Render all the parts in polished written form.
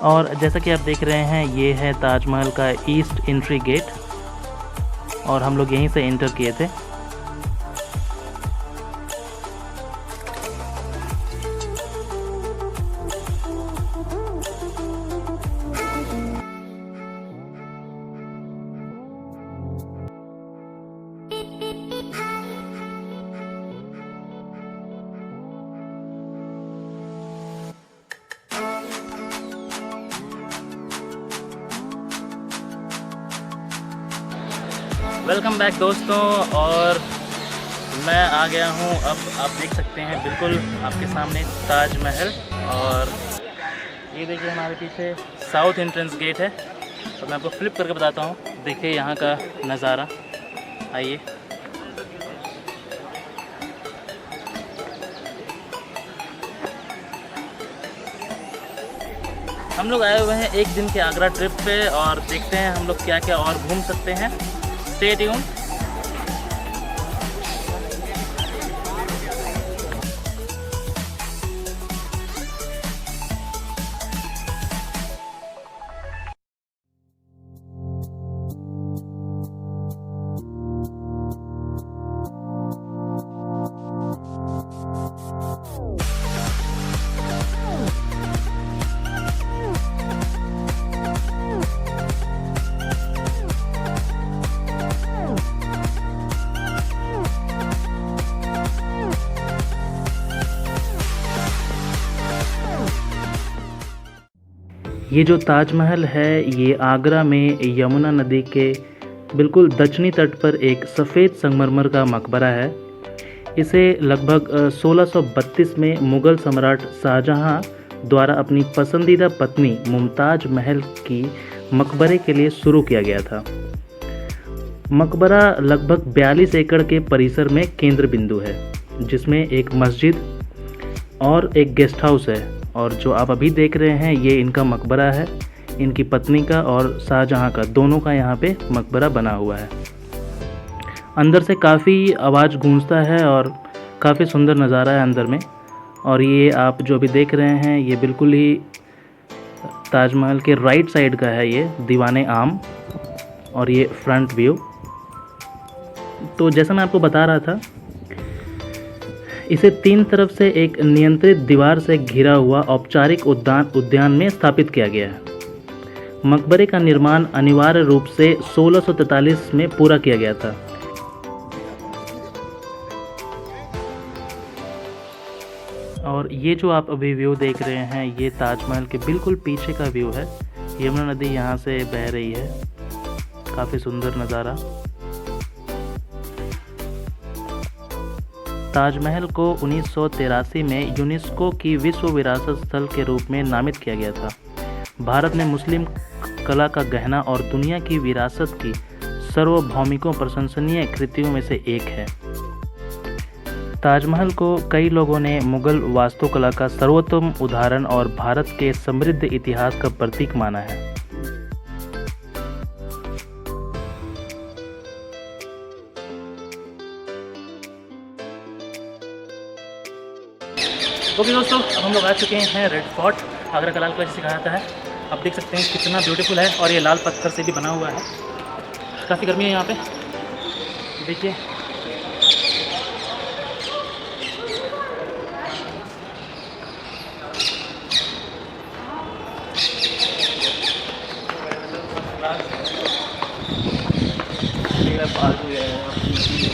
और जैसा कि आप देख रहे हैं, ये है ताजमहल का ईस्ट एंट्री गेट और हम लोग यहीं से एंटर किए थे। वेलकम बैक दोस्तों, और मैं आ गया हूँ। अब आप देख सकते हैं बिल्कुल आपके सामने ताजमहल, और ये देखिए हमारे पीछे साउथ एंट्रेंस गेट है। तो मैं आपको फ्लिप करके बताता हूँ, देखिए यहाँ का नज़ारा। आइए। हम लोग आए हुए हैं एक दिन के आगरा ट्रिप पे, और देखते हैं हम लोग क्या क्या और घूम सकते हैं। Stay tune. ये जो ताजमहल है, ये आगरा में यमुना नदी के बिल्कुल दक्षिणी तट पर एक सफ़ेद संगमरमर का मकबरा है। इसे लगभग 1632 में मुग़ल सम्राट शाहजहां द्वारा अपनी पसंदीदा पत्नी मुमताज़ महल की मकबरे के लिए शुरू किया गया था। मकबरा लगभग 42 एकड़ के परिसर में केंद्र बिंदु है, जिसमें एक मस्जिद और एक गेस्ट हाउस है। और जो आप अभी देख रहे हैं, ये इनका मकबरा है, इनकी पत्नी का और शाहजहां का, दोनों का यहाँ पे मकबरा बना हुआ है। अंदर से काफ़ी आवाज़ गूंजता है और काफ़ी सुंदर नज़ारा है अंदर में। और ये आप जो अभी देख रहे हैं, ये बिल्कुल ही ताजमहल के राइट साइड का है, ये दीवाने आम, और ये फ्रंट व्यू। तो जैसा मैं आपको बता रहा था, इसे तीन तरफ से एक नियंत्रित दीवार से घिरा हुआ औपचारिक उद्यान में स्थापित किया गया है। मकबरे का निर्माण अनिवार्य रूप से 1643 में पूरा किया गया था। और ये जो आप अभी व्यू देख रहे हैं, ये ताजमहल के बिल्कुल पीछे का व्यू है। यमुना नदी यहाँ से बह रही है, काफ़ी सुंदर नज़ारा। ताजमहल को 1983 में यूनेस्को की विश्व विरासत स्थल के रूप में नामित किया गया था। भारत में मुस्लिम कला का गहना और दुनिया की विरासत की सार्वभौमिकों प्रशंसनीय कृतियों में से एक है। ताजमहल को कई लोगों ने मुगल वास्तुकला का सर्वोत्तम उदाहरण और भारत के समृद्ध इतिहास का प्रतीक माना है। ओके दोस्तों, अब हम लोग आ चुके हैं रेड फोर्ट। आगरा का लाल किला जिसे कहा जाता है। आप देख सकते हैं कितना ब्यूटीफुल है, और ये लाल पत्थर से भी बना हुआ है। काफ़ी गर्मी है यहाँ पे, देखिए।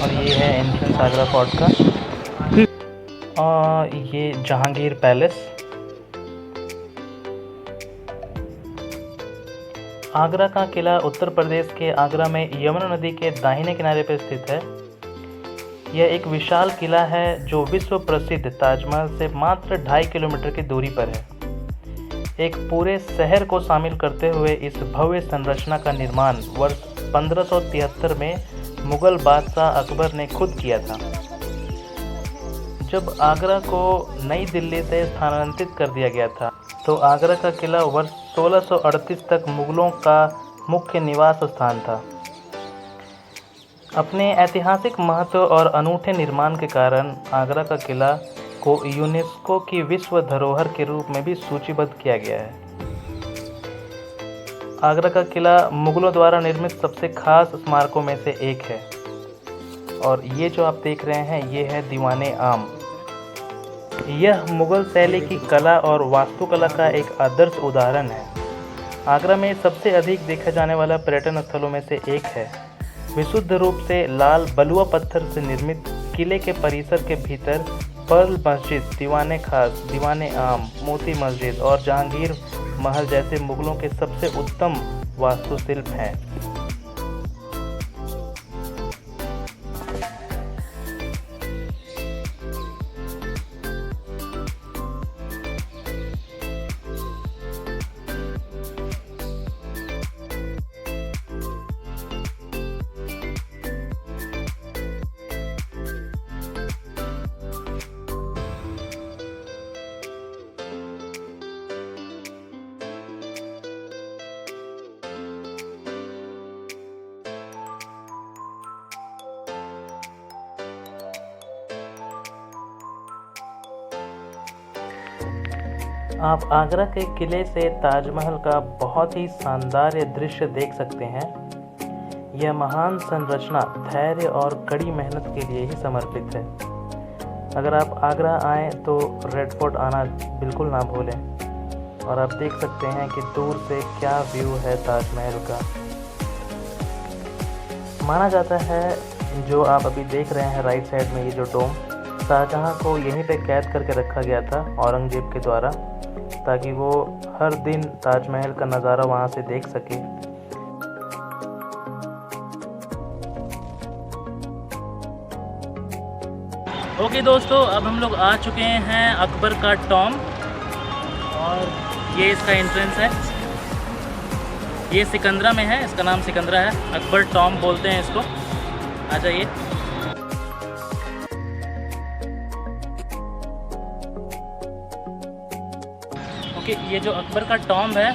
और ये है एंट्रेंस आगरा फोर्ट का। ये जहांगीर पैलेस। आगरा का किला उत्तर प्रदेश के आगरा में यमुना नदी के दाहिने किनारे पर स्थित है। यह एक विशाल किला है जो विश्व प्रसिद्ध ताजमहल से मात्र 2.5 किलोमीटर की दूरी पर है। एक पूरे शहर को शामिल करते हुए इस भव्य संरचना का निर्माण वर्ष 1573 में मुगल बादशाह अकबर ने खुद किया था। जब आगरा को नई दिल्ली से स्थानांतरित कर दिया गया था, तो आगरा का किला वर्ष 1638 तक मुगलों का मुख्य निवास स्थान था। अपने ऐतिहासिक महत्व और अनूठे निर्माण के कारण आगरा का किला को यूनेस्को की विश्व धरोहर के रूप में भी सूचीबद्ध किया गया है। आगरा का किला मुग़लों द्वारा निर्मित सबसे खास स्मारकों में से एक है। और ये जो आप देख रहे हैं ये है दीवाने आम। यह मुग़ल शैली की कला और वास्तुकला का एक आदर्श उदाहरण है। आगरा में सबसे अधिक देखा जाने वाला पर्यटन स्थलों में से एक है। विशुद्ध रूप से लाल बलुआ पत्थर से निर्मित किले के परिसर के भीतर पर्ल मस्जिद, दीवाने खास, दीवाने आम, मोती मस्जिद और जहांगीर महल जैसे मुग़लों के सबसे उत्तम वास्तुशिल्प हैं। आप आगरा के किले से ताजमहल का बहुत ही शानदार दृश्य देख सकते हैं। यह महान संरचना धैर्य और कड़ी मेहनत के लिए ही समर्पित है। अगर आप आगरा आएँ तो रेड फोर्ट आना बिल्कुल ना भूलें। और आप देख सकते हैं कि दूर से क्या व्यू है ताजमहल का। माना जाता है जो आप अभी देख रहे हैं राइट साइड में, ये जो डोम, शाहजहां को यहीं पे कैद करके रखा गया था औरंगजेब के द्वारा, ताकि वो हर दिन ताजमहल का नज़ारा वहाँ से देख सके। ओके दोस्तों, अब हम लोग आ चुके हैं अकबर का टॉम और ये इसका एंट्रेंस है। ये सिकंदरा में है, इसका नाम सिकंदरा है। अकबर टॉम बोलते हैं इसको। आ जाइए। ओके, ये जो अकबर का टॉम है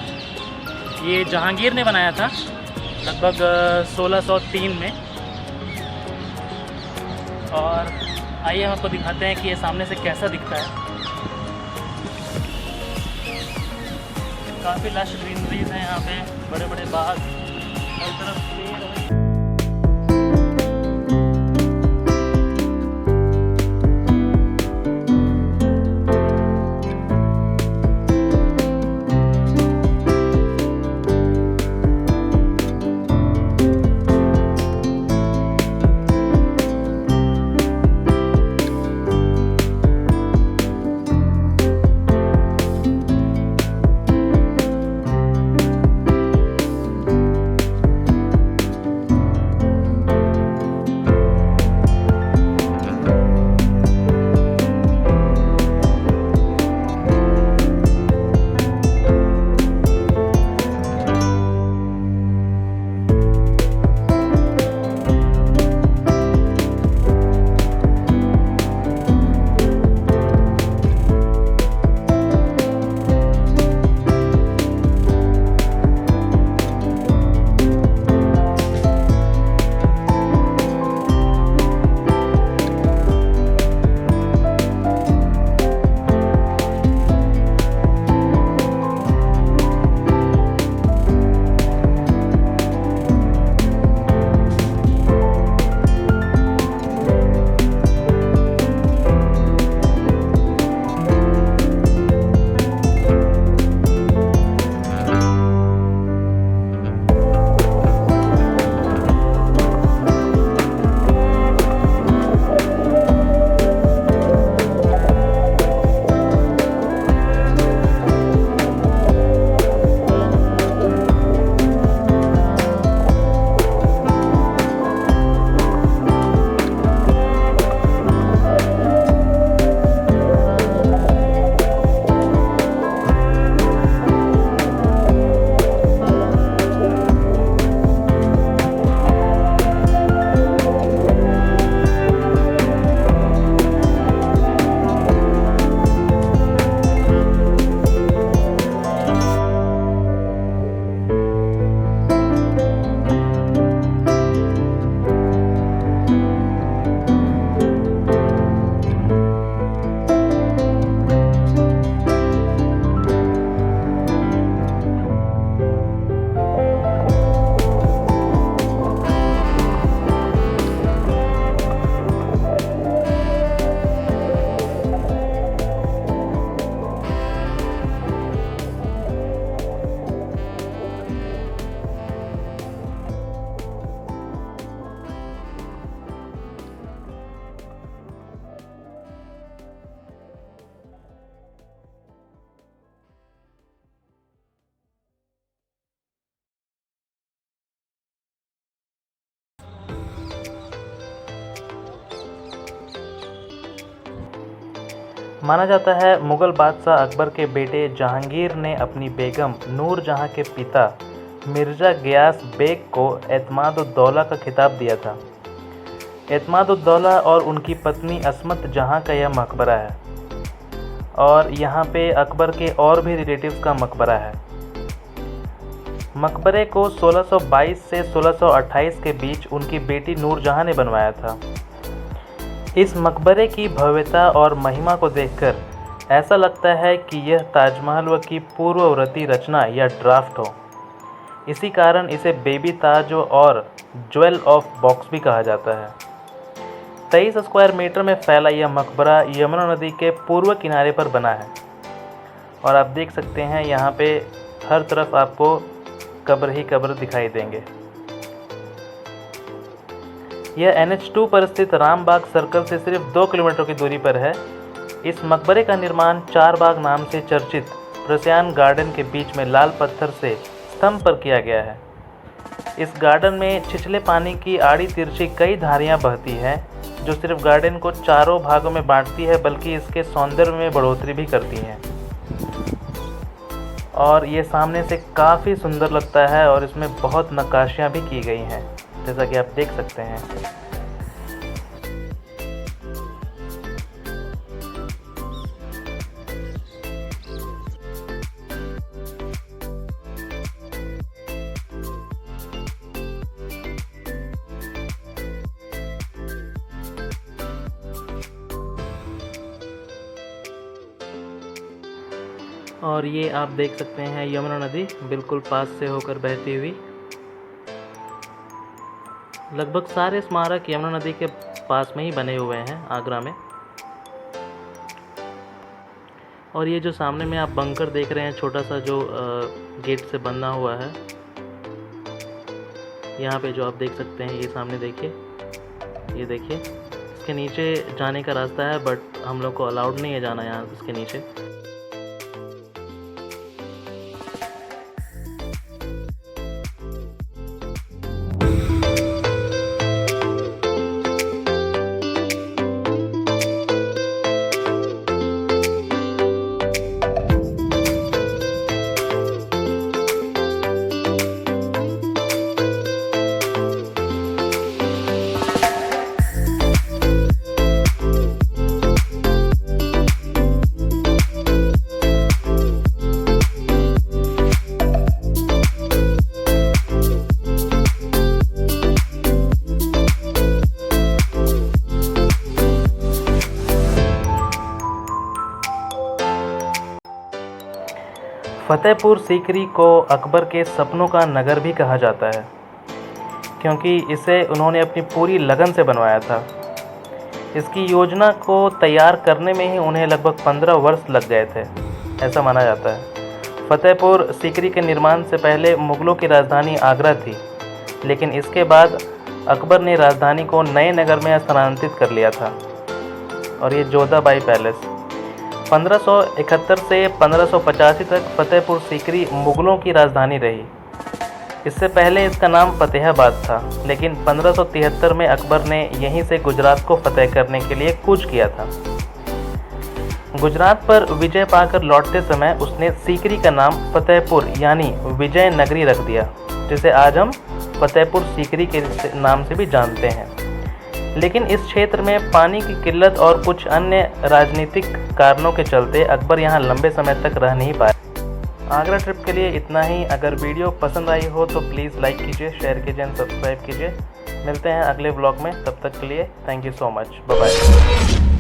ये जहांगीर ने बनाया था लगभग 1603 में। और आइए हम आपको दिखाते हैं कि ये सामने से कैसा दिखता है। काफ़ी लश ग्रीनरीज हैं यहाँ पे, बड़े बड़े बाग, हर तरफ पेड़ हैं। माना जाता है मुग़ल बादशाह अकबर के बेटे जहांगीर ने अपनी बेगम नूर जहां के पिता मिर्ज़ा गियास बेग को एतमाद-उद-दौला का खिताब दिया था। एतमाद-उद-दौला और उनकी पत्नी अस्मत जहां का यह मकबरा है और यहाँ पे अकबर के और भी रिलेटिव्स का मकबरा है। मकबरे को 1622 से 1628 के बीच उनकी बेटी नूरजहां ने बनवाया था। इस मकबरे की भव्यता और महिमा को देखकर ऐसा लगता है कि यह ताजमहल की पूर्ववर्ती रचना या ड्राफ्ट हो। इसी कारण इसे बेबी ताज और ज्वेल ऑफ बॉक्स भी कहा जाता है। 23 स्क्वायर मीटर में फैला यह मकबरा यमुना नदी के पूर्व किनारे पर बना है और आप देख सकते हैं यहाँ पे हर तरफ आपको कब्र ही कब्र दिखाई देंगे। यह NH2 पर स्थित रामबाग सर्कल से सिर्फ 2 किलोमीटर की दूरी पर है। इस मकबरे का निर्माण चार बाग नाम से चर्चित प्रसियान गार्डन के बीच में लाल पत्थर से स्तंभ पर किया गया है। इस गार्डन में छिछले पानी की आड़ी तिरछी कई धारियां बहती हैं जो सिर्फ गार्डन को चारों भागों में बांटती है बल्कि इसके सौंदर्य में बढ़ोतरी भी करती हैं और ये सामने से काफ़ी सुंदर लगता है और इसमें बहुत नक्काशियाँ भी की गई हैं जैसा कि आप देख सकते हैं। और ये आप देख सकते हैं यमुना नदी बिल्कुल पास से होकर बहती हुई। लगभग सारे स्मारक यमुना नदी के पास में ही बने हुए हैं आगरा में। और ये जो सामने में आप बंकर देख रहे हैं छोटा सा जो गेट से बना हुआ है, यहाँ पे जो आप देख सकते हैं, ये सामने देखिए, ये देखिए, इसके नीचे जाने का रास्ता है बट हम लोग को अलाउड नहीं है जाना यहाँ इसके नीचे। फतेहपुर सीकरी को अकबर के सपनों का नगर भी कहा जाता है क्योंकि इसे उन्होंने अपनी पूरी लगन से बनवाया था। इसकी योजना को तैयार करने में ही उन्हें लगभग 15 वर्ष लग गए थे, ऐसा माना जाता है। फतेहपुर सीकरी के निर्माण से पहले मुग़लों की राजधानी आगरा थी, लेकिन इसके बाद अकबर ने राजधानी को नए नगर में स्थानांतरित कर लिया था और ये जोधाबाई पैलेस। 1571 से 1585 तक फतेहपुर सीकरी मुग़लों की राजधानी रही। इससे पहले इसका नाम फतेहाबाद था, लेकिन 1573 में अकबर ने यहीं से गुजरात को फतेह करने के लिए कूच किया था। गुजरात पर विजय पाकर लौटते समय उसने सीकरी का नाम फतेहपुर यानी विजय नगरी रख दिया, जिसे आज हम फतेहपुर सीकरी के नाम से भी जानते हैं। लेकिन इस क्षेत्र में पानी की किल्लत और कुछ अन्य राजनीतिक कारणों के चलते अकबर यहाँ लंबे समय तक रह नहीं पाए। आगरा ट्रिप के लिए इतना ही। अगर वीडियो पसंद आई हो तो प्लीज़ लाइक कीजिए, शेयर कीजिए एंड सब्सक्राइब कीजिए। मिलते हैं अगले ब्लॉग में, तब तक के लिए thank you so much, bye bye.